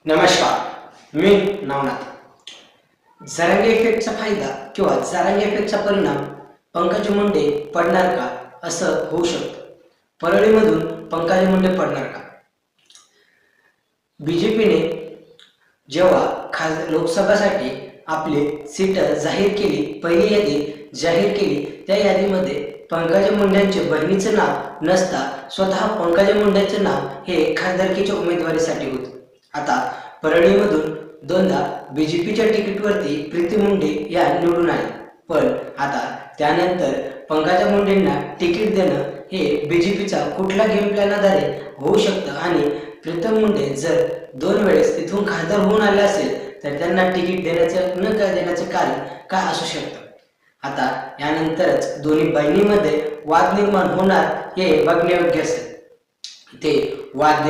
नमस्कार, मी नवनाथ। जरांगे इफेक्टचा फायदा किंवा जरांगे इफेक्टचा परिणाम पंकजा मुंडे पडणार का असं होऊ शकतं। परळीमधून पंकजा मुंडे पडणार का? बीजेपीने जेव्हा लोकसभासाठी आपली सीट जाहीर केली, पहिली यादी जाहीर केली, त्या यादीमध्ये पंकजा मुंडेंचे बहिणीचं नाव नसता स्वतः पंकजा मुंडेंचं नाव हे खासदारकीच्या उमेदवारीसाठी होतं। आता परळीमधून दोनदा बीजेपीच्या तिकीटवरती प्रीती मुंडे या निवडून आले, पण आता त्यानंतर पंकजा मुंडेंना तिकीट देणं हे बीजेपीचा कुठला गेम प्लॅन आधारे होऊ शकतं आणि प्रीतम मुंडे जर 2 वेळेस तिथून खासदार होऊन आले असेल तर त्यांना तिकीट देण्याचं न देण्याचं कारण काय असू शकतं। आता यानंतरच दोन्ही बहिणीमध्ये वाद निर्माण होणार हे बघण्यायोग्य असेल। ते वाद